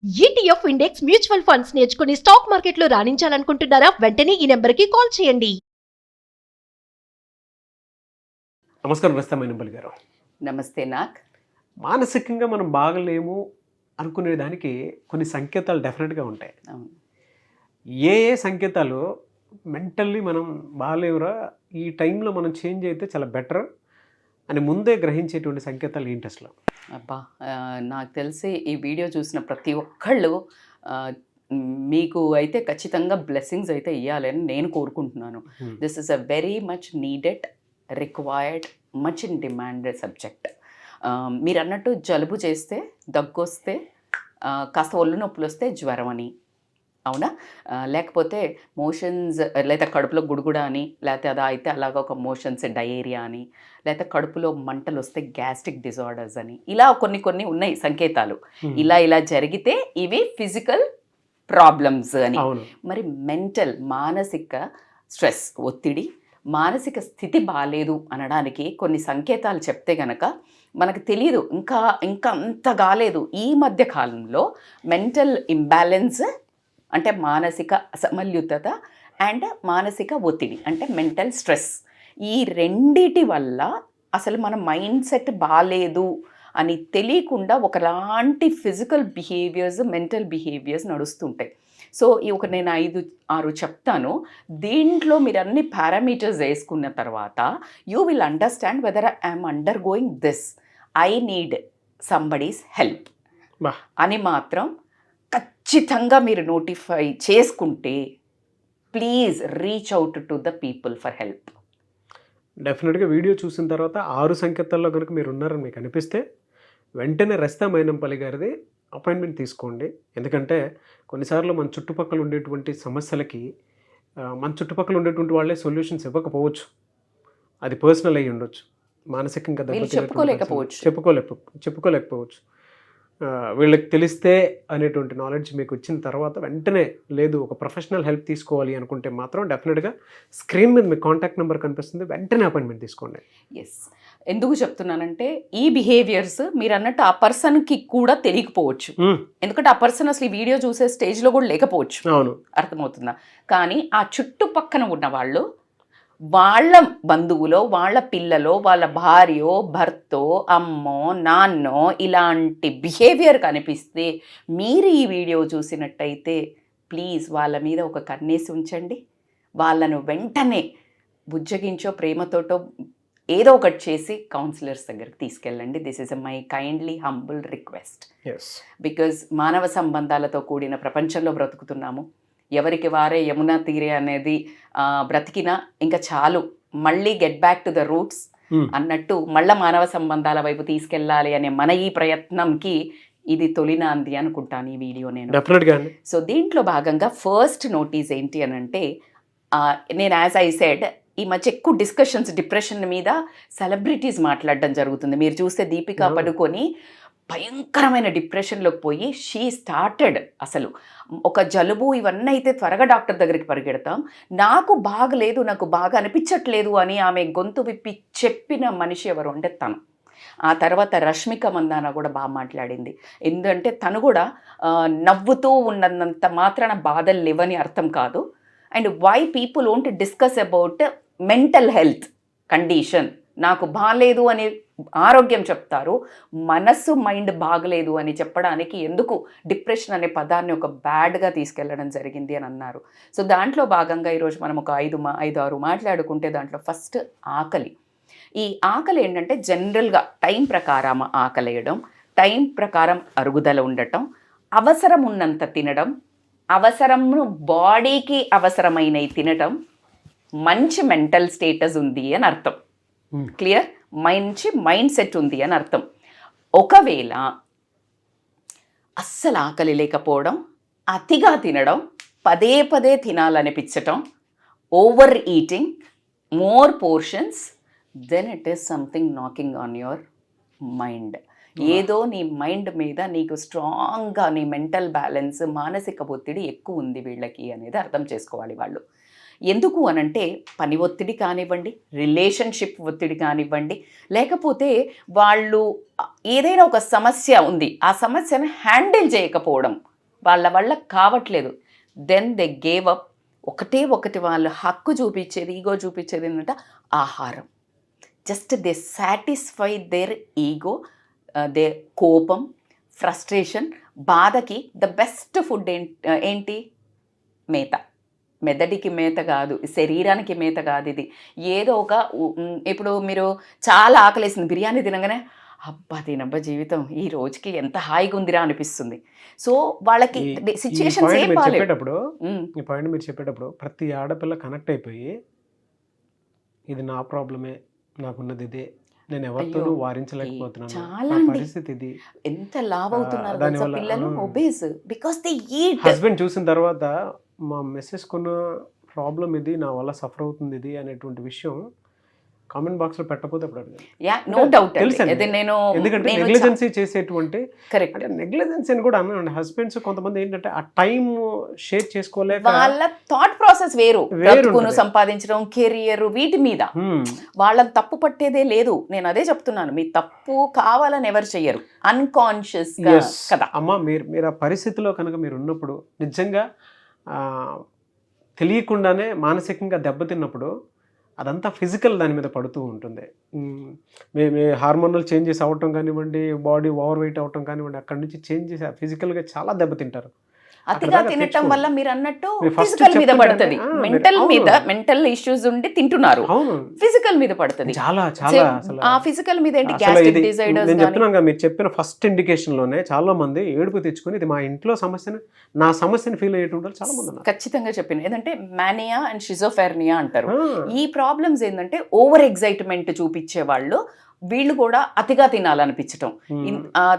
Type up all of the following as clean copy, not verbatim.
ETF index mutual funds నేర్చుకుని stock మార్కెట్లో రాణించాలనుకుంటున్నారా? వెంటనే ఈ నెంబర్కి కాల్ చేయండి. నమస్కారం రస్తమైనంపల్లి గారు. నమస్తే నాక్. మానసికంగా మనం బాగలేము అనుకునే దానికి కొన్ని సంకేతాలు డెఫినెట్గా ఉంటాయి. అవును. ఏ సంకేతాలు మెంటల్లీ మనం బాగలేవురా, ఈ టైంలో మనం చేంజ్ అయితే చాలా బెటర్ అని ముందే గ్రహించేటువంటి సంకేతాలు ఏంటి అసలు? అబ్బా, నాకు తెలిసి ఈ వీడియో చూసిన ప్రతి ఒక్కళ్ళు మీకు అయితే ఖచ్చితంగా బ్లెస్సింగ్స్ అయితే ఇవ్వాలని నేను కోరుకుంటున్నాను. This is a very much needed, required, much in demand subject. మీరు అన్నట్టు జలుబు చేస్తే, దగ్గు వస్తే, కాస్త ఒళ్ళు నొప్పులు వస్తే జ్వరం అని, అవునా? లేకపోతే మోషన్స్, లేదా కడుపులో గుడుగుడ అని, లేకపోతే అలా అయితే అలాగ ఒక మోషన్స్ డయేరియా అని, లేకపోతే కడుపులో మంటలు వస్తే గ్యాస్ట్రిక్ డిజార్డర్స్ అని, ఇలా కొన్ని ఉన్నాయి సంకేతాలు. ఇలా జరిగితే ఇవి ఫిజికల్ ప్రాబ్లమ్స్ అని. మరి మెంటల్, మానసిక స్ట్రెస్, ఒత్తిడి, మానసిక స్థితి బాగాలేదు అనడానికి కొన్ని సంకేతాలు చెప్తే గనక మనకు తెలియదు, ఇంకా అంత కాలేదు. ఈ మధ్య కాలంలో మెంటల్ ఇంబ్యాలెన్స్ అంటే మానసిక అసమతుల్యత అండ్ మానసిక ఒత్తిడి అంటే మెంటల్ స్ట్రెస్, ఈ రెండిటి వల్ల అసలు మన మైండ్ సెట్ బాగాలేదు అని తెలియకుండా ఒకలాంటి ఫిజికల్ బిహేవియర్స్, మెంటల్ బిహేవియర్స్ నడుస్తుంటాయి. సో నేను 5-6 చెప్తాను. దీంట్లో మీరు అన్ని పారామీటర్స్ వేసుకున్న తర్వాత you will understand whether I'm under going this, I need somebody's help అని మాత్రం ఖచ్చితంగా మీరు నోటిఫై చేసుకుంటే please reach out to the people for help. డెఫినెట్గా వీడియో చూసిన తర్వాత 6 సంకేతాల్లో కనుక మీరు ఉన్నారని మీకు అనిపిస్తే వెంటనే రస్తా మైనంపల్లి గారిది అపాయింట్మెంట్ తీసుకోండి. ఎందుకంటే కొన్నిసార్లు మన చుట్టుపక్కల ఉండేటువంటి సమస్యలకి మన చుట్టుపక్కల ఉండేటువంటి వాళ్ళే సొల్యూషన్స్ ఇవ్వకపోవచ్చు. అది పర్సనల్ అయ్యి ఉండొచ్చు, మానసికంగా చెప్పుకోలేకపోవచ్చు. వీళ్ళకి తెలిస్తే అనేటువంటి నాలెడ్జ్ మీకు వచ్చిన తర్వాత వెంటనే లేదు ఒక ప్రొఫెషనల్ హెల్ప్ తీసుకోవాలి అనుకుంటే మాత్రం డెఫినెట్గా స్క్రీన్ మీద మీ కాంటాక్ట్ నెంబర్ కనిపిస్తుంది, వెంటనే అపాయింట్మెంట్ తీసుకోండి. ఎస్, ఎందుకు చెప్తున్నానంటే ఈ బిహేవియర్స్ మీరు అన్నట్టు ఆ పర్సన్కి కూడా తెలియకపోవచ్చు. ఎందుకంటే ఆ పర్సన్ అసలు ఈ వీడియో చూసే స్టేజ్లో కూడా లేకపోవచ్చు. అవును, అర్థమవుతుందా? కానీ ఆ చుట్టుపక్కన ఉన్న వాళ్ళు, వాళ్ళ బంధువులో, వాళ్ళ పిల్లలో, వాళ్ళ భార్యో, భర్తో, అమ్మో, నాన్నో ఇలాంటి బిహేవియర్ కనిపిస్తే మీరు ఈ వీడియో చూసినట్టయితే ప్లీజ్ వాళ్ళ మీద ఒక కన్నేసి ఉంచండి. వాళ్ళను వెంటనే బుజ్జగించో, ప్రేమతోటో ఏదో ఒకటి చేసి కౌన్సిలర్స్ దగ్గరికి తీసుకెళ్ళండి. This is my kindly humble request. Because మానవ సంబంధాలతో కూడిన ప్రపంచంలో బ్రతుకుతున్నాము. ఎవరికి వారే యమునా తీరే అనేది బ్రతికినా ఇంకా చాలు, మళ్ళీ get back to the roots అన్నట్టు మళ్ళీ మానవ సంబంధాల వైపు తీసుకెళ్ళాలి అనే మన ఈ ప్రయత్నంకి ఇది తొలినాంది అనుకుంటాను ఈ వీడియో నేను. సో దీంట్లో భాగంగా ఫస్ట్ నోటీస్ ఏంటి అని అంటే, నేను యాజ్ ఐ సెడ్ ఈ మధ్య ఎక్కువ డిస్కషన్స్ డిప్రెషన్ మీద సెలబ్రిటీస్ మాట్లాడడం జరుగుతుంది. మీరు చూస్తే దీపికా పడుకొని భయంకరమైన డిప్రెషన్లోకి పోయి షీ స్టార్టెడ్, అసలు ఒక జలుబు ఇవన్నీ అయితే త్వరగా డాక్టర్ దగ్గరికి పరిగెడతాం, నాకు బాగలేదు, నాకు బాగా అనిపించట్లేదు అని ఆమె గొంతు విప్పి చెప్పిన మనిషి ఎవరు అంటే తను. ఆ తర్వాత రష్మిక మందాన కూడా బాగా మాట్లాడింది. ఎందుకంటే తను కూడా నవ్వుతూ ఉన్నంత మాత్రాన బాధలు లేవని అర్థం కాదు. And why people won't discuss about mental health condition, నాకు బాగలేదు అని ఆరోగ్యం చెప్తారు, మనస్సు మైండ్ బాగలేదు అని చెప్పడానికి ఎందుకు డిప్రెషన్ అనే పదాన్ని ఒక బ్యాడ్గా తీసుకెళ్ళడం జరిగింది అని అన్నారు. సో దాంట్లో భాగంగా ఈరోజు మనం ఒక 5-6 మాట్లాడుకుంటే దాంట్లో ఫస్ట్ ఆకలి. ఈ ఆకలి ఏంటంటే జనరల్గా టైం ప్రకారం ఆకలేయడం, టైం ప్రకారం అరుగుదల ఉండటం, అవసరం ఉన్నంత తినడం, అవసరము బాడీకి అవసరమైనవి తినటం, మంచి మెంటల్ స్టేటస్ ఉంది అని అర్థం. క్లియర్? మంచి మైండ్ సెట్ ఉంది అని అర్థం. ఒకవేళ అస్సలు ఆకలి లేకపోవడం, అతిగా తినడం, పదే తినాలనిపించటం, over eating, more portions, then it is something knocking on your mind. ఏదో నీ మైండ్ మీద నీకు స్ట్రాంగ్గా నీ మెంటల్ బ్యాలెన్స్, మానసిక ఒత్తిడి ఎక్కువ ఉంది వీళ్ళకి అనేది అర్థం చేసుకోవాలి వాళ్ళు. ఎందుకు అనంటే పని ఒత్తిడి కానివ్వండి, రిలేషన్షిప్ ఒత్తిడి కానివ్వండి, లేకపోతే వాళ్ళు ఏదైనా ఒక సమస్య ఉంది, ఆ సమస్యను హ్యాండిల్ చేయకపోవడం, వాళ్ళ వల్ల కావట్లేదు, దెన్ దే గేవ్ అప్. ఒకటి వాళ్ళు హక్కు చూపించేది, ఈగో చూపించేది ఏంటంటే ఆహారం. Just they satisfy their ego, they కోపం, ఫ్రస్ట్రేషన్, బాధకి ద బెస్ట్ ఫుడ్ ఏంటి? మేత. మెదడికి మేత కాదు, శరీరానికి మేత కాదు ఇది. ఏదో ఒక ఇప్పుడు మీరు చాలా ఆకలేసింది, బిర్యానీ తినగానే అబ్బా దీనబ్బా జీవితం ఈ రోజుకి ఎంత హాయిగా ఉందిరా అనిపిస్తుంది. సో వాళ్ళకి సిచ్యుయేషన్స్ ఏం బాగాలేదు. ఈ పాయింట్ మీరు చెప్పేటప్పుడు ప్రతి ఆడపిల్ల కనెక్ట్ అయిపోయి ఇది నా ప్రాబ్లమే, నాకున్నది ఇదే, నేను ఎవరితోనూ వారించలేకపోతున్నాను, పరిస్థితి ఇది. ఎంత లావ్ అవుతున్నారు పిల్లలు, obese, because they eat. Husband చూసిన తర్వాత మా మెసేజ్ కొన్న ప్రాబ్లం ఇది, నా వల్ల సఫర్ అవుతుంది ఇది అనేటువంటి విషయం కామెంట్ బాక్స్ లో పెట్టకపోతే నో డౌట్. ఎందుకంటే నెగ్లిజెన్సీ చేసేటువంటి కరెక్ట్ నెగ్లిజెన్సీ అని కూడా అన్నాను. హస్బెండ్స్ కొంతమంది ఏంటంటే ఆ టైం షేర్ చేసుకోలేక వాళ్ళ థాట్ ప్రాసెస్ వేరు, సంపాదించడం, కెరియర్, వీటి మీద వాళ్ళని తప్పు పట్టేదే లేదు. నేను అదే చెప్తున్నాను, మీ తప్పు కావాలని ఎవరు చెయ్యరు, అన్కాన్షియస్ కదా. అమ్మ మీరు ఆ పరిస్థితిలో కనుక మీరు ఉన్నప్పుడు నిజంగా తెలియకుండానే మానసికంగా దెబ్బతిన్నప్పుడు అదంతా ఫిజికల్ దాని మీద పడుతూ ఉంటుంది. మీ హార్మోనల్ చేంజెస్ అవ్వటం కానివ్వండి, బాడీ ఓవర్ వెయిట్ అవ్వటం కానివ్వండి, అక్కడి నుంచి చేంజెస్ ఫిజికల్గా చాలా దెబ్బతింటారు. అతిగా తినటం వల్ల మీరు అన్నట్టు ఫిజికల్ మీద పడుతుంది, మెంటల్ ఇష్యూస్ ఉండి తింటున్నారు, ఫిజికల్ మీద పడుతుంది. ఆ ఫిజికల్ మీద ఏంటి, గ్యాస్ట్రిక్ డిజార్డర్స్. నేను చెప్తున్నాను, మీరు చెప్పిన ఫస్ట్ ఇండికేషన్ లోనే చాలా మంది ఏడుపు తెచ్చుకొని ఇది మా ఇంట్లో సమస్యను, నా సమస్యను ఫీల్ అయ్యేటువంటి చాలా మంది ఉన్నారు. ఖచ్చితంగా చెప్పింది ఏంటంటే మానియా అండ్ షిజోఫెర్నియా అంటారు. ఈ ప్రాబ్లమ్స్ ఏంటంటే ఓవర్ ఎగ్జైట్మెంట్ చూపించే వాళ్ళు, వీళ్ళు కూడా అతిగా తినాలనిపించటం,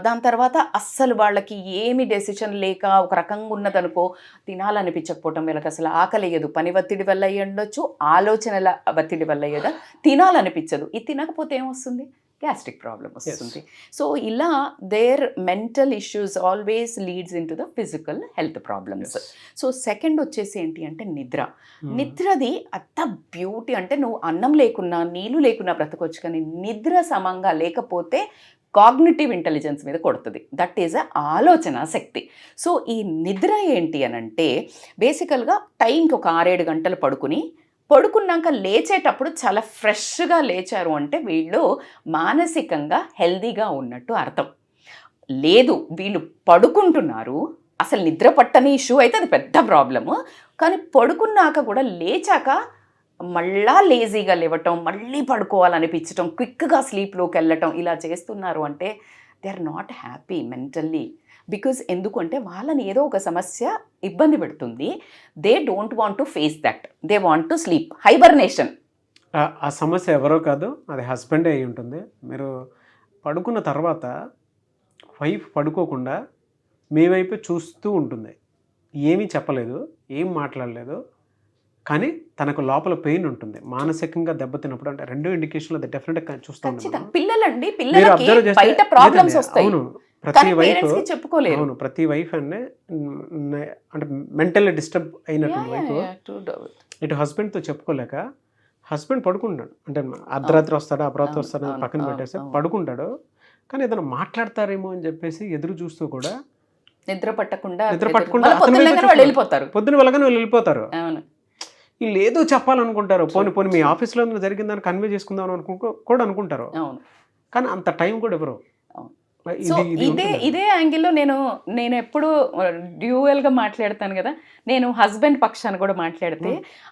దాని తర్వాత అస్సలు వాళ్ళకి ఏమి డెసిషన్ లేక ఒక రకంగా ఉన్నదనుకో తినాలనిపించకపోవటం, వీళ్ళకి అసలు ఆకలియదు, పని ఒత్తిడి వల్ల అయ్యి ఉండొచ్చు, ఆలోచనల ఒత్తిడి వల్ల అయ్యేదా తినాలనిపించదు. ఇది తినకపోతే ఏమొస్తుంది, గ్యాస్ట్రిక్ ప్రాబ్లమ్ వస్తుంది. సో ఇలా there mental issues always leads in to the physical health problems. So second వచ్చేసి ఏంటి అంటే నిద్ర. నిద్రది అంత బ్యూటీ అంటే నువ్వు అన్నం లేకున్నా నీళ్ళు లేకున్నా బ్రతకొచ్చు, కానీ నిద్ర సమంగా లేకపోతే కాగ్నిటివ్ ఇంటెలిజెన్స్ మీద కొడుతుంది. దట్ ఈజ్ ఆలోచన శక్తి. సో ఈ నిద్ర ఏంటి అని అంటే బేసికల్గా టైంకి ఒక 6-7 గంటలు పడుకున్నాక లేచేటప్పుడు చాలా ఫ్రెష్గా లేచారు అంటే వీళ్ళు మానసికంగా హెల్దీగా ఉన్నట్టు అర్థం. లేదు వీళ్ళు పడుకుంటున్నారు, అసలు నిద్ర పట్టని ఇష్యూ అయితే అది పెద్ద ప్రాబ్లము, కానీ పడుకున్నాక కూడా లేచాక మళ్ళా లేజీగా లేవటం, మళ్ళీ పడుకోవాలనిపించటం, క్విక్గా స్లీప్లోకి వెళ్ళటం, ఇలా చేస్తున్నారు అంటే they are not happy mentally. Because ఎందుకంటే వాళ్ళని ఏదో ఒక సమస్య ఇబ్బంది పెడుతుంది. They don't want to face that, they want to sleep, hibernation. ఆ సమస్య ఎవరో కాదు, అది హస్బెండే అయి ఉంటుంది. మీరు పడుకున్న తర్వాత వైఫ్ పడుకోకుండా మీ వైపు చూస్తూ ఉంటుంది, ఏమీ చెప్పలేదు, ఏం మాట్లాడలేదు, కానీ తనకు లోపల పెయిన్ ఉంటుంది, మానసికంగా దెబ్బతిన్నప్పుడు. అంటే 2 ఇండికేషన్లు అది డెఫినెట్గా చూస్తాం. పిల్లలండి, పిల్లలకి బయట ప్రాబ్లమ్స్ వస్తాయి, ప్రతి వైఫ్ చెప్పుకోలేరు. అవును, ప్రతి వైఫ్ అంటే మెంటల్లీ డిస్టర్బ్ అయినటువంటి వైఫ్ ఇటు హస్బెండ్తో చెప్పుకోలేక హస్బెండ్ పడుకుంటాడు, అంటే అర్ధరాత్రి వస్తాడు, అపరాత్రి వస్తాడు పక్కన పెట్టేసి పడుకుంటాడు, కానీ ఏదైనా మాట్లాడతారేమో అని చెప్పేసి ఎదురు చూస్తూ కూడా నిద్ర పట్టకుండా పొద్దున వెళ్ళగానే వాళ్ళు వెళ్ళిపోతారు. వీళ్ళు ఏదో చెప్పాలనుకుంటారు, పోనీ మీ ఆఫీస్లో జరిగిందని కన్వే చేసుకుందాం కూడా అనుకుంటారు, కానీ అంత టైం కూడా ఎవరు. సో ఇదే యాంగిల్లో నేను ఎప్పుడు డ్యూయల్గా మాట్లాడతాను కదా. నేను హస్బెండ్ పక్షాన్ని కూడా మాట్లాడితే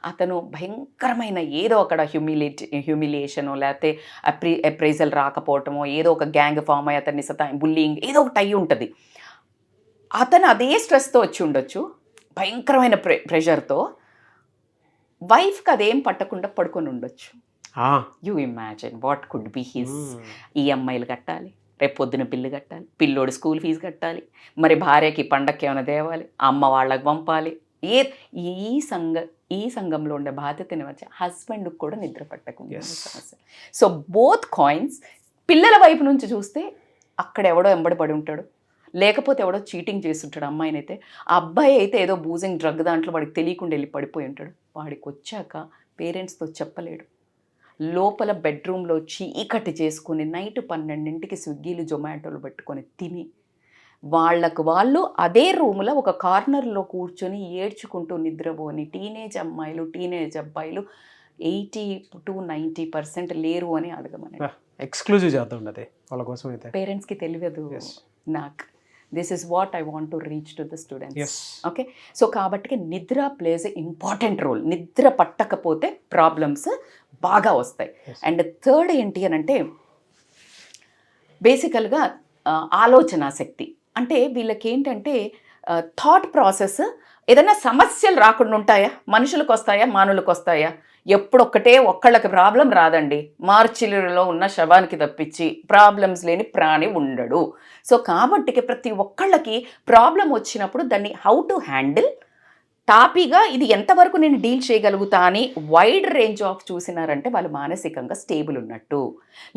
అతను భయంకరమైన ఏదో అక్కడ హ్యూమిలియేషనో లేకపోతే అప్రైజల్ రాకపోవటమో, ఏదో ఒక గ్యాంగ్ ఫామ్ అయ్యి అతన్ని బుల్లింగ్ ఏదో ఒకటి అయ్యి ఉంటుంది. అతను అదే స్ట్రెస్తో వచ్చి ఉండొచ్చు, భయంకరమైన ప్రెషర్తో. వైఫ్కి అదేం పట్టకుండా పడుకొని ఉండొచ్చు. You imagine what could be his. ఈఎంఐలు కట్టాలి, రేపు పొద్దున బిల్లు కట్టాలి, పిల్లోడు స్కూల్ ఫీజు కట్టాలి, మరి భార్యకి పండక్కి ఏమైనా తేవాలి, అమ్మ వాళ్ళకి పంపాలి. ఈ సంఘంలో ఉండే బాధ్యతని వచ్చి హస్బెండ్కి కూడా నిద్ర పట్టకుండా సమస్య. So both coins. పిల్లల వైపు నుంచి చూస్తే అక్కడ ఎవడో ఎంబడి పడి ఉంటాడు, లేకపోతే ఎవడో చీటింగ్ చేస్తుంటాడు అమ్మాయిని అయితే. ఆ అబ్బాయి అయితే ఏదో బూజింగ్ డ్రగ్ దాంట్లో వాడికి తెలియకుండా వెళ్ళి పడిపోయి ఉంటాడు. వాడికి వచ్చాక పేరెంట్స్తో చెప్పలేడు. లోపల బెడ్రూమ్లో చీకటి చేసుకుని నైట్ 12ంటికి స్విగ్గీలు జొమాటోలు పెట్టుకొని తిని వాళ్ళకు వాళ్ళు అదే రూములో ఒక కార్నర్లో కూర్చొని ఏడ్చుకుంటూ నిద్రపోని టీనేజ్ అమ్మాయిలు టీనేజ్ అబ్బాయిలు 80 to 90% లేరు అని అడగమని. ఎక్స్క్లూజివ్ చేద్దాం అది వాళ్ళ కోసం అయితే. పేరెంట్స్కి తెలియదు. Yes. నాకు this is what I want to reach to the students. Yes. Okay, so కాబట్టి నిద్ర ప్లేస్ ఎ ఇంపార్టెంట్ రోల్. నిద్ర పట్టకపోతే ప్రాబ్లమ్స్ బాగా వస్తాయి. Yes. అండ్ థర్డ్ ఏంటి అని అంటే బేసికల్గా ఆలోచన శక్తి. అంటే వీళ్ళకి ఏంటంటే థాట్ ప్రాసెస్, ఏదైనా సమస్యలు రాకుండా ఉంటాయా? మనుషులకు వస్తాయా, మానవులకు వస్తాయా? ఎప్పుడొక్కటే ఒక్కళ్ళకి ప్రాబ్లం రాదండి. మార్చిలో ఉన్న శవానికి తప్పించి ప్రాబ్లమ్స్ లేని ప్రాణి ఉండడు. సో కాబట్టి ప్రతి ఒక్కళ్ళకి ప్రాబ్లం వచ్చినప్పుడు దాన్ని హౌ టు హ్యాండిల్, టాపీగా ఇది ఎంతవరకు నేను డీల్ చేయగలుగుతా అని వైడ్ రేంజ్ ఆఫ్ చూసినారంటే వాళ్ళు మానసికంగా స్టేబుల్ ఉన్నట్టు.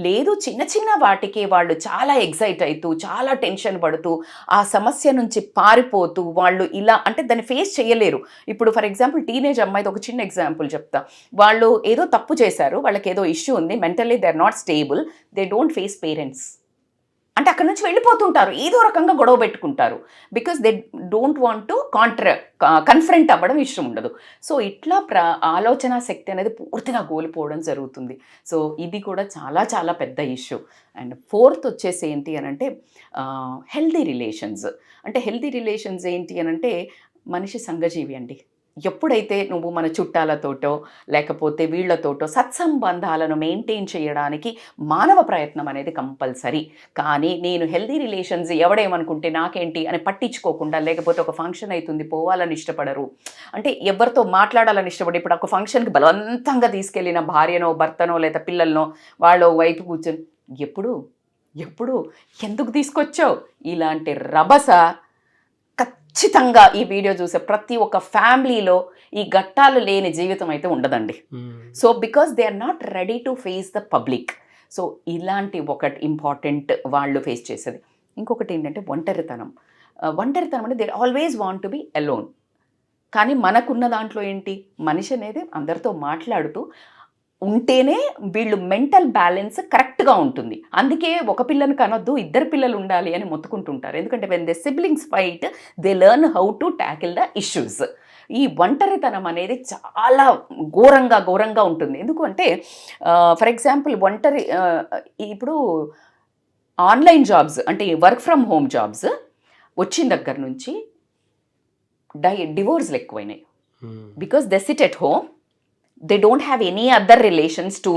లేదు చిన్న చిన్న వాటికి వాళ్ళు చాలా ఎగ్జైట్ అవుతూ చాలా టెన్షన్ పడుతూ ఆ సమస్య నుంచి పారిపోతూ వాళ్ళు ఇలా అంటే దాన్ని ఫేస్ చేయలేరు. ఇప్పుడు ఫర్ ఎగ్జాంపుల్ టీనేజ్ అమ్మాయిది ఒక చిన్న ఎగ్జాంపుల్ చెప్తా. వాళ్ళు ఏదో తప్పు చేశారు, వాళ్ళకి ఏదో ఇష్యూ ఉంది, mentally they are not stable, they don't face parents. అంటే అక్కడ నుంచి వెళ్ళిపోతుంటారు, ఏదో రకంగా గొడవ పెట్టుకుంటారు. Because they don't want to confront అవ్వడం ఇష్టం ఉండదు. సో ఇట్లా ఆలోచన శక్తి అనేది పూర్తిగా కోల్పోవడం జరుగుతుంది. సో ఇది కూడా చాలా చాలా పెద్ద ఇష్యూ. అండ్ ఫోర్త్ వచ్చేసి ఏంటి అని అంటే హెల్దీ రిలేషన్స్. అంటే హెల్దీ రిలేషన్స్ ఏంటి అని అంటే మనిషి సంఘజీవి అండి. ఎప్పుడైతే నువ్వు మన చుట్టాలతోటో లేకపోతే వీళ్లతోటో సత్సంబంధాలను మెయింటైన్ చేయడానికి మానవ ప్రయత్నం అనేది కంపల్సరీ. కానీ నేను హెల్దీ రిలేషన్స్ ఎవడేమనుకుంటే నాకేంటి అని పట్టించుకోకుండా, లేకపోతే ఒక ఫంక్షన్ అవుతుంది పోవాలని ఇష్టపడరు, అంటే ఎవరితో మాట్లాడాలని ఇష్టపడి ఇప్పుడు ఒక ఫంక్షన్కి బలవంతంగా తీసుకెళ్ళిన భార్యనో భర్తనో లేదా పిల్లలనో వాళ్ళు వైపు కూర్చొని ఎప్పుడు ఎందుకు తీసుకొచ్చావు ఇలాంటి రభస ఖచ్చితంగా ఈ వీడియో చూసే ప్రతి ఒక్క ఫ్యామిలీలో ఈ ఘట్టాలు లేని జీవితం అయితే ఉండదండి. So because they are not ready to face the public. So ఇలాంటి ఒకటి ఇంపార్టెంట్ వాళ్ళు ఫేస్ చేసేది. ఇంకొకటి ఏంటంటే ఒంటరితనం అంటే they always want to be alone. కానీ మనకున్న దాంట్లో ఏంటి, మనిషి అనేది అందరితో మాట్లాడుతూ ఉంటేనే వీళ్ళు మెంటల్ బ్యాలెన్స్ కరెక్ట్గా ఉంటుంది. అందుకే ఒక పిల్లని కనొద్దు, ఇద్దరు పిల్లలు ఉండాలి అని మొత్తుకుంటుంటారు. ఎందుకంటే when they siblings fight they learn how to tackle the issues. ఈ ఒంటరితనం అనేది చాలా ఘోరంగా ఉంటుంది. ఎందుకంటే ఫర్ ఎగ్జాంపుల్ ఇప్పుడు ఆన్లైన్ జాబ్స్ అంటే వర్క్ ఫ్రమ్ హోమ్ జాబ్స్ వచ్చిన దగ్గర నుంచి డివోర్స్లు ఎక్కువైనాయి. Because they sit at home, they don't have any other relations to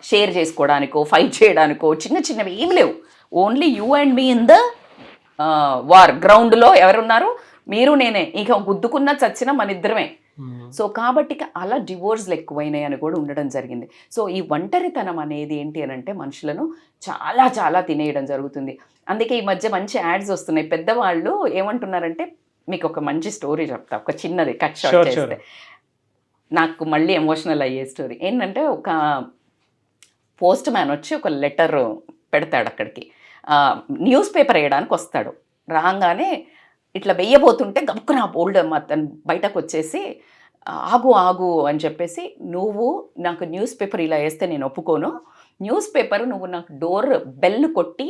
share చేసుకోవడానికో ఫైట్ చేయడానికో చిన్నవి ఏమి లేవు. Only you and me in the war గ్రౌండ్లో ఎవరున్నారు, మీరు నేనే, ఇక గుద్దుకున్న చచ్చిన మన ఇద్దరమే. సో కాబట్టి అలా డివోర్స్లు ఎక్కువైనాయి అని కూడా ఉండడం జరిగింది. సో ఈ ఒంటరితనం అనేది ఏంటి అని అంటే మనుషులను చాలా చాలా తినేయడం జరుగుతుంది. అందుకే ఈ మధ్య మంచి యాడ్స్ వస్తున్నాయి. పెద్దవాళ్ళు ఏమంటున్నారంటే, మీకు ఒక మంచి స్టోరీ చెప్తా, ఒక చిన్నది కట్ షార్ట్ చేస్తే నాకు మళ్ళీ ఎమోషనల్ అయ్యే స్టోరీ ఏంటంటే, ఒక పోస్ట్ మ్యాన్ వచ్చి ఒక లెటర్ పెడతాడు అక్కడికి, న్యూస్ పేపర్ వేయడానికి వస్తాడు. రాగానే ఇట్లా వెయ్యబోతుంటే గబుక్కున ఓల్డ్ అతను బయటకు వచ్చేసి ఆగు అని చెప్పేసి, నువ్వు నాకు న్యూస్ పేపర్ ఇలా వేస్తే నేను ఒప్పుకోను, న్యూస్ పేపర్ నువ్వు నాకు డోర్ బెల్ కొట్టి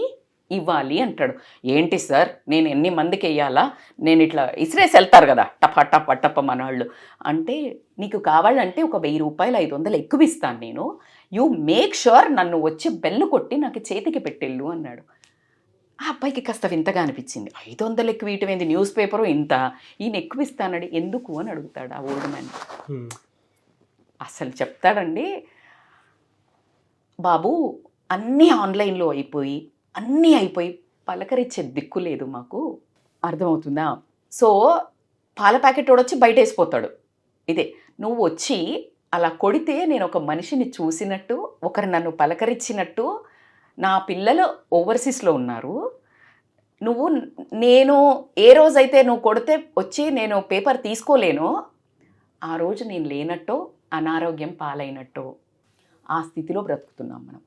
ఇవ్వాలి అంటాడు. ఏంటి సార్, నేను ఎన్ని మందికి వేయాలా, నేను ఇట్లా ఇసిరేసి వెళ్తారు కదా టప మన వాళ్ళు అంటే, నీకు కావాలంటే ఒక 1000 రూపాయలు 500 ఎక్కువ ఇస్తాను నేను, యూ మేక్ ష్యూర్ నన్ను వచ్చి బెల్లు కొట్టి నాకు చేతికి పెట్టెళ్ళు అన్నాడు. ఆ అబ్బాయికి కాస్త వింతగా అనిపించింది. 500 ఎక్కువ ఇవ్వటం ఏంది, న్యూస్ పేపరు ఇంత, ఈయన ఎక్కువ ఇస్తానడి ఎందుకు అని అడుగుతాడు ఆ ఓల్డ్ మ్యాన్. అసలు చెప్తాడండి, బాబు అన్నీ ఆన్లైన్లో అయిపోయి పలకరించే దిక్కు లేదు మాకు, అర్థమవుతుందా? సో పాల ప్యాకెట్ వచ్చి బయట వేసిపోతాడు. ఇదే నువ్వు వచ్చి అలా కొడితే నేను ఒక మనిషిని చూసినట్టు, ఒకరు నన్ను పలకరించినట్టు, నా పిల్లలు ఓవర్సీస్లో ఉన్నారు, నేను ఏ రోజైతే నువ్వు కొడితే వచ్చి నేను పేపర్ తీసుకోలేనో ఆ రోజు నేను లేనట్టో అనారోగ్యం పాలైనట్టో ఆ స్థితిలో బ్రతుకుతున్నాం మనం.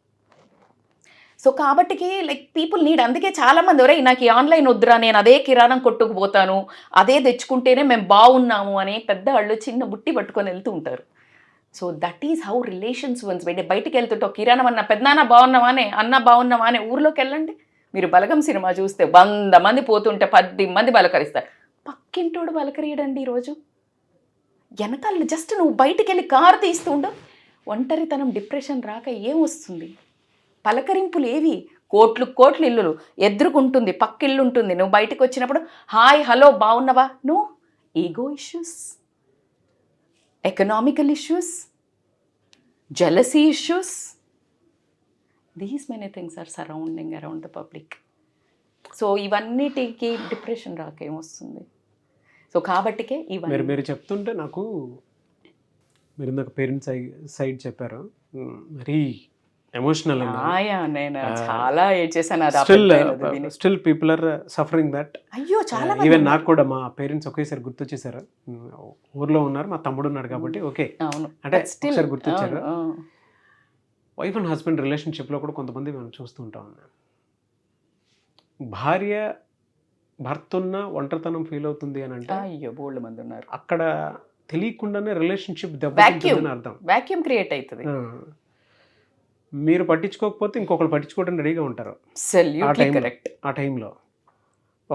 సో కాబట్టికి లైక్ పీపుల్ నీడ్. అందుకే చాలామంది ఎవరై నాకు ఈ ఆన్లైన్ వద్దురా, నేను అదే కిరాణం కొట్టుకుపోతాను, అదే తెచ్చుకుంటేనే మేము బాగున్నాము అని పెద్దవాళ్ళు చిన్న బుట్టి పట్టుకొని వెళ్తూ ఉంటారు. So that is how relations once బయటికి వెళ్తుంటావు. కిరాణం అన్న పెద్దనాన్న బాగున్నావానే, అన్న బాగున్నావా అనే ఊర్లోకి వెళ్ళండి, మీరు బలగం సినిమా చూస్తే 100 మంది పోతుంటే 10 మంది బలకరిస్తారు. పక్కింటోడు బలకరియడండి ఈరోజు. వెనకాల జస్ట్ నువ్వు బయటికి వెళ్ళి కారు తీస్తుండు, ఒంటరితనం డిప్రెషన్ రాక ఏం వస్తుంది? పలకరింపులు ఏవి? కోట్లు కోట్లు ఇల్లులు ఎదురుకుంటుంది, పక్కిల్లు ఉంటుంది. నువ్వు బయటకు వచ్చినప్పుడు హాయ్ హలో బాగున్నావా? No, ego issues, economical issues, jealousy issues, these many things are surrounding around the public. So ఇవన్నిటికి డిప్రెషన్ రాకేమొస్తుంది? సో కాబట్టికే ఇవన్నీ మీరు చెప్తుంటే నాకు, మీరు ఇందాక పేరెంట్స్ సైడ్ చెప్పారు, మరీ ఎమోషనల్. నేను చాలా ఏడ్చేసాను. అది still people are suffering that. అయ్యో చాలా ఈవెన్ నాకు కూడా మా పేరెంట్స్ ఒకేసారి గుర్తొచ్చేసారు. ఊర్లో ఉన్నారు, మా తమ్ముడు ఉన్నాడు కాబట్టి ఓకే, అంటే ఒకసారి గుర్తొచ్చారు. వైఫ్ అండ్ హస్బెండ్ రిలేషన్షిప్లో కూడా కొంతమంది మనం చూస్తూ ఉంటాం. భార్య భర్త ఉన్న ఒంటరితనం ఫీల్ అవుతుంది అని అంటే అయ్యో బోల్డ్ మంది ఉన్నారు. అక్కడ తెలియకుండానే రిలేషన్షిప్ దెబ్బతింటుందని అర్థం. వాక్యూమ్ క్రియేట్ అవుతుంది. మీరు పట్టించుకోకపోతే ఇంకొకరు పట్టించుకోవడానికి రెడీగా ఉంటారు. ఆ టైంలో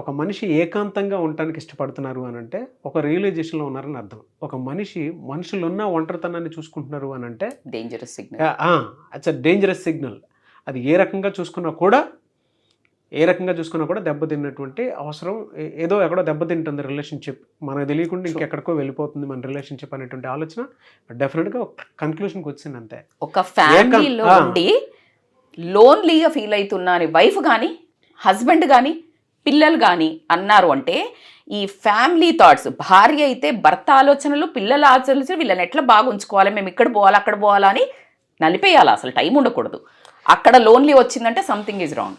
ఒక మనిషి ఏకాంతంగా ఉండటానికి ఇష్టపడుతున్నారు అని అంటే ఒక రియలైజేషన్లో ఉన్నారని అర్థం. ఒక మనుషులున్న ఒంటరితనాన్ని చూసుకుంటున్నారు అని అంటే డేంజరస్ సిగ్నల్. అట్స్ dangerous signal. అది ఏ రకంగా చూసుకున్నా కూడా దెబ్బతిన్నటువంటి అవసరం, ఏదో ఎక్కడో దెబ్బతింటుంది రిలేషన్షిప్. మనకు తెలియకుండా ఇంకెక్కడికో వెళ్ళిపోతుంది మన రిలేషన్షిప్ అనేటువంటి ఆలోచన డెఫినెట్గా ఒక కన్క్లూషన్కి వచ్చింది అంతే. ఒక ఫ్యామిలీలో ఉండి లోన్లీగా ఫీల్ అవుతున్నా అని వైఫ్ కానీ హస్బెండ్ కానీ పిల్లలు కానీ అన్నారు అంటే ఈ ఫ్యామిలీ థాట్స్, భార్య అయితే భర్త ఆలోచనలు, పిల్లల ఆలోచనలు, వీళ్ళని ఎట్లా బాగా ఉంచుకోవాలి, మేము ఇక్కడ పోవాలి అక్కడ పోవాలా అని నలిపేయాలి. అసలు టైం ఉండకూడదు. అక్కడ లోన్లీ వచ్చిందంటే సంథింగ్ ఈజ్ రాంగ్.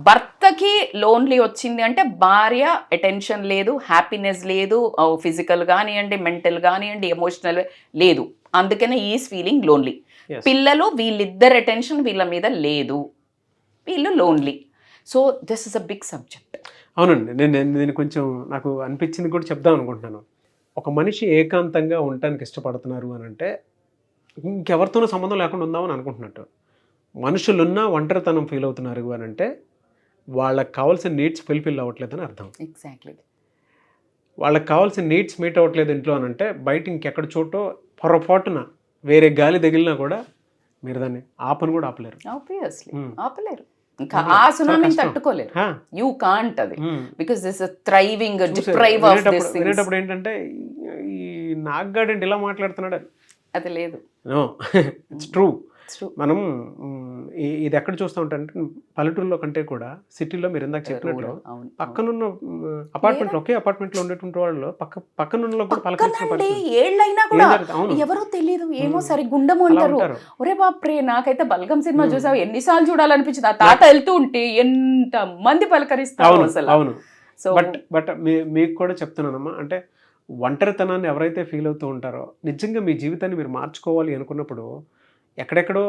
భర్తకి లోన్లీ వచ్చింది అంటే భార్య అటెన్షన్ లేదు, హ్యాపీనెస్ లేదు, ఫిజికల్ కానివ్వండి, మెంటల్ కానివ్వండి, ఎమోషనల్ లేదు. అందుకనే ఈజ్ ఫీలింగ్ లోన్లీ. పిల్లలు వీళ్ళిద్దరు అటెన్షన్ వీళ్ళ మీద లేదు, వీళ్ళు lonely. So this is a big subject. అవునండి, నేను కొంచెం నాకు అనిపించింది కూడా చెప్దాం అనుకుంటున్నాను. ఒక మనిషి ఏకాంతంగా ఉండటానికి ఇష్టపడుతున్నారు అని అంటే ఇంకెవరితోనూ సంబంధం లేకుండా ఉందామని అనుకుంటున్నట్టు. మనుషులున్న ఒంటరితనం ఫీల్ అవుతున్నారు అని అంటే వాళ్ళకి కావాల్సిన నీడ్స్ ఫుల్ఫిల్ అవ్వట్లేదని అర్థం. ఎగ్జాక్ట్లీ. వాళ్ళకి కావాల్సిన నీడ్స్ మీట్ అవ్వట్లేదు ఇంట్లో అని అంటే బయట ఇంకెక్కడ చోటో పొరపాటున వేరే గాలి తగిలినా కూడా మీరు దాన్ని ఆపను కూడా ఆపలేరు. ఆపలేరు. ఇంకా ఆ సునామీని తట్టుకోలేరు. యూ కాంట్ అది. Because this is thriving deprive of this things. వినేటప్పుడు ఏంటంటే ఈ నాగ్గాడేంటి ఇలా మాట్లాడుతున్నాడు అది లేదు. No, it's true. మనం ఇది ఎక్కడ చూస్తూ ఉంటాం పల్లెటూరులో కంటే కూడా సిటీలో మీరు ఇందాక చెప్పినట్లు పక్కనున్న అపార్ట్మెంట్, ఒకే అపార్ట్మెంట్ లో ఉండేటువంటి వాళ్ళు పక్కనున్న కూడా పలకరించిన ఏళ్ళైనా కూడా ఎవరో తెలియదు, ఏమో సరి గుండము అంటారు. ఒరే బాప్రే, నాకైతే బల్గం సినిమా చూసావు ఎన్నిసార్లు చూడాలనిపించింది. ఆ తాత వెళ్తూ ఉంటే ఎంత మంది పలకరిస్తారు అసలు. అవును. సో బట్ మీకు కూడా చెప్తున్నానమ్మా, అంటే ఒంటరితనాన్ని ఎవరైతే ఫీల్ అవుతూ ఉంటారో నిజంగా మీ జీవితాన్ని మీరు మార్చుకోవాలి అనుకున్నప్పుడు ఎక్కడెక్కడో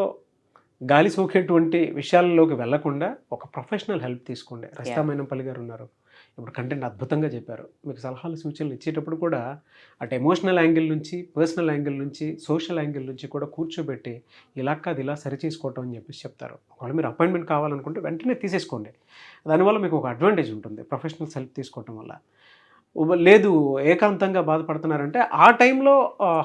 గాలి సోకేటువంటి విషయాల్లోకి వెళ్లకుండా ఒక ప్రొఫెషనల్ హెల్ప్ తీసుకోండి. రస్తా మైనంపల్లి గారు ఉన్నారు, ఇప్పుడు కంటెంట్ అద్భుతంగా చెప్పారు. మీకు సలహాలు సూచనలు ఇచ్చేటప్పుడు కూడా అటు ఎమోషనల్ యాంగిల్ నుంచి, పర్సనల్ యాంగిల్ నుంచి, సోషల్ యాంగిల్ నుంచి కూడా కూర్చోబెట్టి ఇలా కాదు ఇలా సరి చేసుకోవటం అని చెప్పేసి చెప్తారు. ఒకవేళ మీరు అపాయింట్మెంట్ కావాలనుకుంటే వెంటనే తీసేసుకోండి. దానివల్ల మీకు ఒక అడ్వాంటేజ్ ఉంటుంది ప్రొఫెషనల్ హెల్ప్ తీసుకోవటం వల్ల. లేదు ఏకాంతంగా బాధపడుతున్నారంటే ఆ టైంలో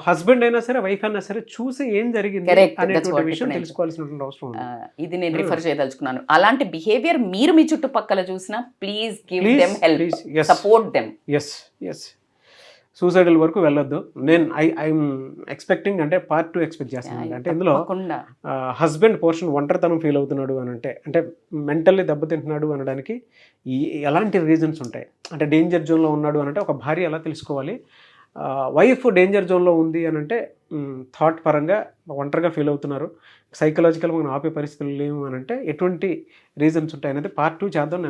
హస్బెండ్ అయినా సరే వైఫ్ అయినా సరే చూసి ఏం జరిగింది అనేటువంటి విషయం తెలుసుకోవాల్సినటువంటి అవసరం ఉంది. ఇది నేను రిఫర్ చేయదలుచుకున్నాను. అలాంటి బిహేవియర్ మీరు మీ చుట్టుపక్కల చూసినా please give them help, support them. ఎస్ సూసైడల్ వరకు వెళ్ళొద్దు. నేను ఐఎమ్ ఎక్స్పెక్టింగ్, అంటే పార్ట్ 2 ఎక్స్పెక్ట్ చేస్తున్నాను. అంటే ఇందులో హస్బెండ్ పోర్షన్ ఒంటరితనం ఫీల్ అవుతున్నాడు అని అంటే మెంటల్లీ దెబ్బతింటున్నాడు అనడానికి ఎలాంటి రీజన్స్ ఉంటాయి, అంటే డేంజర్ జోన్లో ఉన్నాడు అని అంటే ఒక భార్య ఎలా తెలుసుకోవాలి, వైఫ్ డేంజర్ జోన్లో ఉంది అని అంటే థాట్ పరంగా ఒంటరిగా ఫీల్ అవుతున్నారు, సైకలాజికల్గా మనం ఆపే పరిస్థితులు లేవు అని అంటే ఎటువంటి రీజన్స్ ఉంటాయి అనేది పార్ట్ 2 చేద్దాం.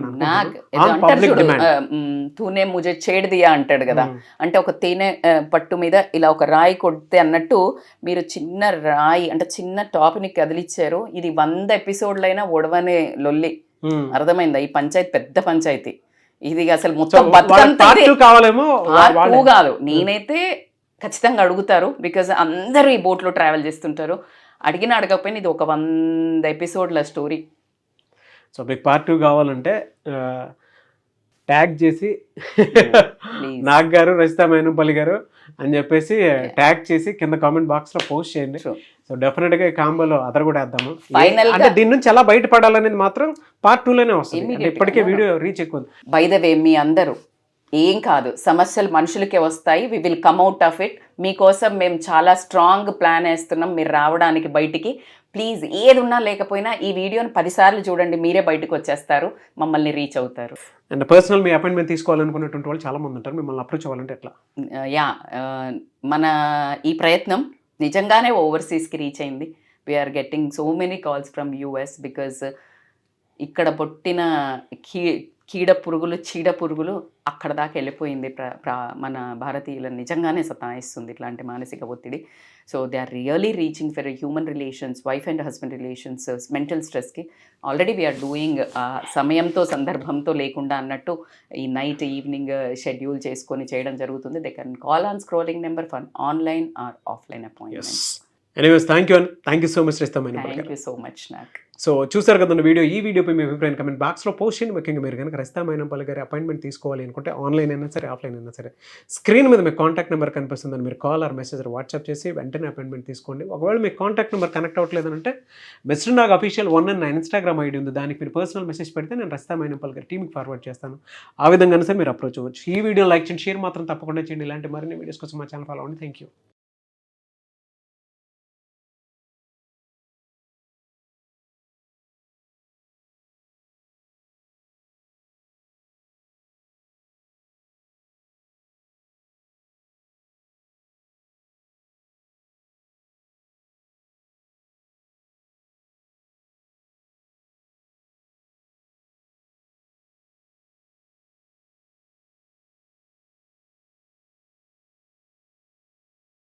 తూనే ముజే చేడ్ దియా అంటాడు కదా, అంటే ఒక తేనె పట్టు మీద ఇలా ఒక రాయి కొడితే అన్నట్టు మీరు చిన్న రాయి అంటే చిన్న టాపిక్ కదిలిచ్చారు. ఇది 100 ఎపిసోడ్లైనా ఒడవనే లొల్లి. అర్థమైందా? ఈ పంచాయతీ పెద్ద పంచాయతీ ఇది. అసలు మొత్తం కావాలేమో కాదు, నేనైతే ఖచ్చితంగా అడుగుతారు. బికాజ్ అందరూ ఈ బోట్లో ట్రావెల్ చేస్తుంటారు. అడిగినా అడగకపోయినా ఇది ఒక 100 ఎపిసోడ్ల స్టోరీ. సో మీకు పార్ట్ 2 కావాలంటే ట్యాగ్ చేసి Please. నాగ్ గారు రజిత మైనంపల్లి గారు అని చెప్పేసి ట్యాగ్ చేసి కింద కామెంట్ బాక్స్లో పోస్ట్ చేయండి. Sure. సో డెఫినెట్గా ఈ కాంబోలో అదర్ కూడా వేద్దాము. Final గా- అంటే దీని నుంచి ఎలా బయటపడాలనేది మాత్రం పార్ట్ 2లోనే వస్తుంది. అంటే Immediately. ఇప్పటికే వీడియో రీచ్ ఎక్కువ ఉంది. బై ద వే, మీ అందరూ ఏం కాదు, సమస్యలు మనుషులకే వస్తాయి. We will come out of it. మీకోసం మేము చాలా స్ట్రాంగ్ ప్లాన్ వేస్తున్నాం మీరు రావడానికి బయటికి. ప్లీజ్, ఏది ఉన్నా లేకపోయినా ఈ వీడియోని 10 సార్లు చూడండి, మీరే బయటకు వచ్చేస్తారు, మమ్మల్ని రీచ్ అవుతారు. అండ్ పర్సనల్ మీ అపాయింట్మెంట్ తీసుకోవాలనుకున్నటువంటి వాళ్ళు చాలా మంది ఉంటారు. మిమ్మల్ని అప్రోచ్ అవ్వాలంటే ఎట్లా? మన ఈ ప్రయత్నం నిజంగానే ఓవర్సీస్కి రీచ్ అయింది. We're getting so many calls from US because ఇక్కడ పుట్టిన చీడ పురుగులు అక్కడ దాకా వెళ్ళిపోయింది. మన భారతీయులను నిజంగానే సతాయిస్తుంది ఇట్లాంటి మానసిక ఒత్తిడి. So they are really reaching for human relations, wife and husband relations, mental స్ట్రెస్కి. ఆల్రెడీ వీఆర్ డూయింగ్ సమయంతో సందర్భంతో లేకుండా అన్నట్టు ఈ నైట్ ఈవినింగ్ షెడ్యూల్ చేసుకొని చేయడం జరుగుతుంది. They can call on scrolling number for online or offline appointments. Anyways thank you so much Rajitha Mainampalli garu. Thank you so much. నాకు సో చూసారు కదండి వీడియో. ఈ వీడియోపై మీ అభిప్రాయం కమెంట్ బాక్స్లో పోస్ట్ చేయండి. ముఖ్యంగా మీరు కనుక రజిత మైనంపల్లి గారి అపాయింట్మెంట్ తీసుకోవాలి అనుకుంటే ఆన్లైన్ అయినా సరే ఆఫ్లైన్ అయినా సరే స్క్రీన్ మీద మీ కాంటాక్ట్ నెంబర్ కనిపిస్తుందని మీరు కాల్ ఆర్ మెసేజ్ వాట్సాప్ చేసి వెంటనే అపాయింట్మెంట్ తీసుకోండి. ఒకవేళ మీ కాంటాక్ట్ నెంబర్ కనెక్ట్ అవ్వట్లేదంటే మిస్టర్ నాగ్ అఫీషియల్ 1 అని నా ఇన్స్టాగ్రామ్ ఐడి ఉంది. దానికి మీరు పర్సనల్ మెసేజ్ పెడితే నేను రజిత మైనంపల్లి గారి టీమ్కి ఫార్వర్డ్ చేస్తాను. ఆ విధంగా సరే మీరు అప్రోచ్ అవ్వచ్చు. ఈ వీడియో లైక్ చేయండి, షేర్ మాత్రం తప్పకుండా చేయండి. ఇలాంటి మరిన్ని వీడియోస్ కోసం మా ఛానల్ ఫాలో అవ్వండి. Thank you.